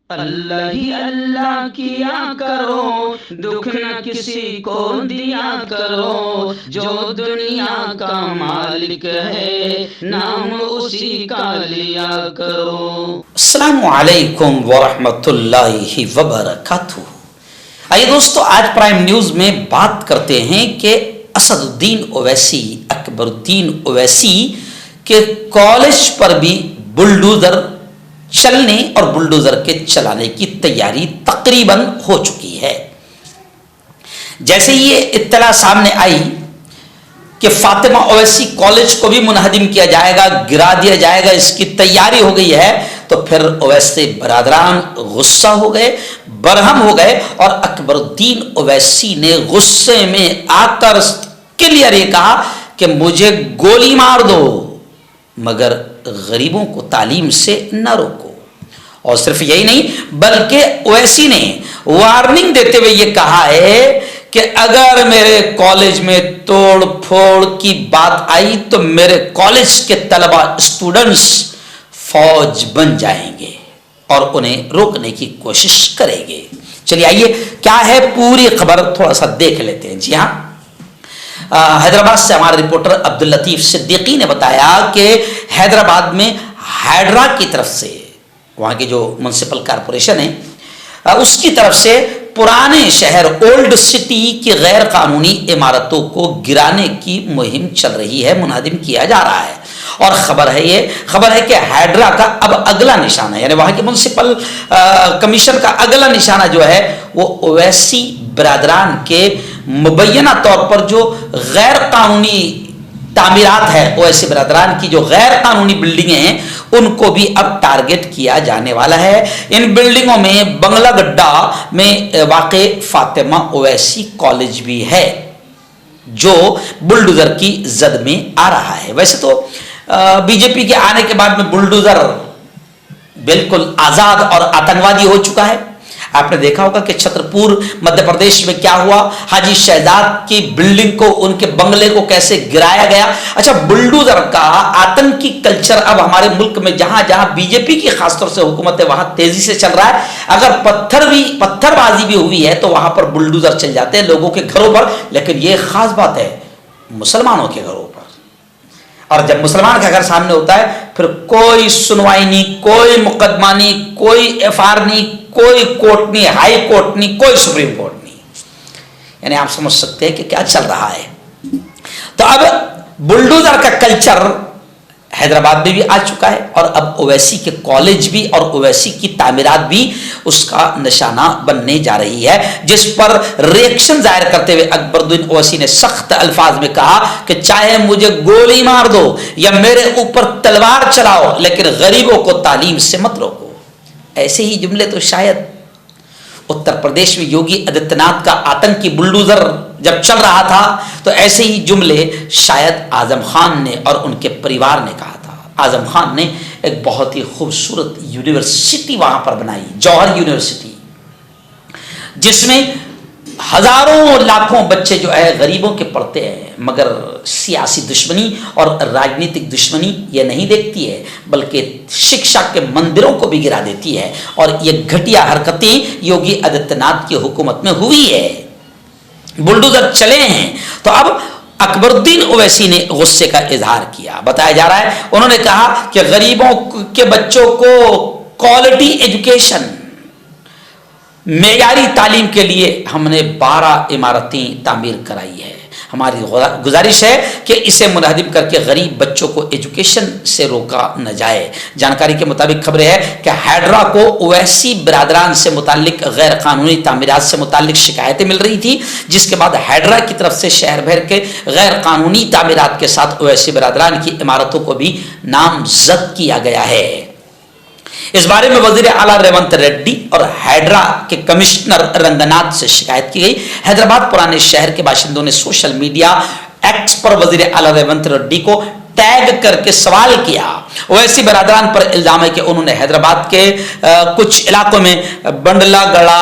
اللہ ہی اللہ کیا کرو، دکھ نہ کسی کو دیا کرو، جو دنیا کا مالک ہے نام اسی کا لیا کرو۔ السلام علیکم ورحمۃ اللہ وبرکاتہ۔ آئیے دوستو، آج پرائم نیوز میں بات کرتے ہیں کہ اسد الدین اویسی، اکبر الدین اویسی کے کالج پر بھی بلڈوزر چلنے اور بلڈوزر کے چلانے کی تیاری تقریباً ہو چکی ہے۔ جیسے یہ اطلاع سامنے آئی کہ فاطمہ اویسی کالج کو بھی منہدم کیا جائے گا، گرا دیا جائے گا، اس کی تیاری ہو گئی ہے، تو پھر اویسی برادران غصہ ہو گئے، برہم ہو گئے، اور اکبر الدین اویسی نے غصے میں آ کر کلیئر یہ کہا کہ مجھے گولی مار دو مگر غریبوں کو تعلیم سے نہ روکو۔ اور صرف یہی نہیں بلکہ اویسی نے وارننگ دیتے ہوئے یہ کہا ہے کہ اگر میرے کالج میں توڑ پھوڑ کی بات آئی تو میرے کالج کے طلبہ اسٹوڈنٹس فوج بن جائیں گے اور انہیں روکنے کی کوشش کریں گے۔ چلیے آئیے کیا ہے پوری خبر تھوڑا سا دیکھ لیتے ہیں۔ جی ہاں، حیدرآباد سے ہمارے رپورٹر عبداللطیف صدیقی نے بتایا کہ حیدرآباد میں ہائیڈرا کی طرف سے، وہاں کی جو میونسپل کارپوریشن ہے اس کی طرف سے پرانے شہر اولڈ سٹی کی غیر قانونی عمارتوں کو گرانے کی مہم چل رہی ہے، منہدم کیا جا رہا ہے۔ اور خبر ہے کہ ہائیڈرا کا اب اگلا نشانہ، یعنی وہاں کے میونسپل کمیشن کا اگلا نشانہ جو ہے وہ اویسی برادران کے مبینہ طور پر جو غیر قانونی تعمیرات ہے، اویسی برادران کی جو غیر قانونی بلڈنگیں ہیں ان کو بھی اب ٹارگٹ کیا جانے والا ہے۔ ان بلڈنگوں میں بنگلہ گڈا میں واقع فاطمہ اویسی کالج بھی ہے جو بلڈوزر کی زد میں آ رہا ہے۔ ویسے تو بی جے پی کے آنے کے بعد میں بلڈوزر بالکل آزاد اور آتنکوادی ہو چکا ہے۔ آپ نے دیکھا ہوگا کہ چھترپور مدھیہ پردیش میں کیا ہوا، حاجی شہزاد کی بلڈنگ کو، ان کے بنگلے کو کیسے گرایا گیا۔ اچھا، بلڈوزر کا آتنکی کلچر اب ہمارے ملک میں جہاں جہاں بی جے پی کی خاص طور سے حکومت ہے وہاں تیزی سے چل رہا ہے۔ اگر پتھر بازی بھی ہوئی ہے تو وہاں پر بلڈوزر چل جاتے ہیں لوگوں کے گھروں پر، لیکن یہ خاص بات ہے مسلمانوں کے گھروں پر۔ اور جب مسلمان کا گھر سامنے ہوتا ہے پھر کوئی سنوائی نہیں، کوئی مقدمہ نہیں، کوئی ایف آر نہیں، کوئی کورٹ نہیں، ہائی کورٹ نہیں، کوئی سپریم کورٹ نہیں۔ یعنی آپ سمجھ سکتے ہیں کہ کیا چل رہا ہے۔ تو اب بلڈوزر کا کلچر حیدرآباد میں بھی آ چکا ہے اور اب اویسی کے کالج بھی اور اویسی کی تعمیرات بھی اس کا نشانہ بننے جا رہی ہے، جس پر ریئیکشن ظاہر کرتے ہوئے اکبر الدین اویسی نے سخت الفاظ میں کہا کہ چاہے مجھے گولی مار دو یا میرے اوپر تلوار چلاؤ لیکن غریبوں کو تعلیم سے مت روکو۔ ایسے ہی جملے تو شاید اتر پردیش میں یوگی آدتیہ ناتھ کا آتنکی بلڈوزر جب چل رہا تھا تو ایسے ہی جملے شاید اعظم خان نے اور ان کے پریوار نے کہا تھا۔ اعظم خان نے ایک بہت ہی خوبصورت یونیورسٹی وہاں پر بنائی، جوہر یونیورسٹی، جس میں ہزاروں لاکھوں بچے جو ہے غریبوں کے پڑھتے ہیں، مگر سیاسی دشمنی اور راجنیتک دشمنی یہ نہیں دیکھتی ہے بلکہ شکشا کے مندروں کو بھی گرا دیتی ہے۔ اور یہ گھٹیا حرکتیں یوگی آدتیہ ناتھ کی حکومت میں ہوئی ہے، بلڈوزر چلے ہیں۔ تو اب اکبر الدین اویسی نے غصے کا اظہار کیا، بتایا جا رہا ہے انہوں نے کہا کہ غریبوں کے بچوں کو کوالٹی ایجوکیشن، معیاری تعلیم کے لیے ہم نے 12 عمارتیں تعمیر کرائی ہے۔ ہماری گزارش ہے کہ اسے منہدم کر کے غریب بچوں کو ایجوکیشن سے روکا نہ جائے۔ جانکاری کے مطابق خبر ہے کہ ہائیڈرا کو اویسی برادران سے متعلق غیر قانونی تعمیرات سے متعلق شکایتیں مل رہی تھی، جس کے بعد ہائیڈرا کی طرف سے شہر بھر کے غیر قانونی تعمیرات کے ساتھ اویسی برادران کی عمارتوں کو بھی نامزد کیا گیا ہے۔ اس بارے میں وزیر اعلیٰ ریونت ریڈی اور ہائیڈرا کے کمشنر رنگناتھ سے شکایت کی گئی۔ حیدرآباد پرانے شہر کے باشندوں نے سوشل میڈیا ایکس پر وزیر اعلیٰ ریونت ریڈی کو ٹیگ کر کے سوال کیا۔ اویسی برادران پر الزام ہے کہ انہوں نے حیدرآباد کے کچھ علاقوں میں بنڈلا گڑا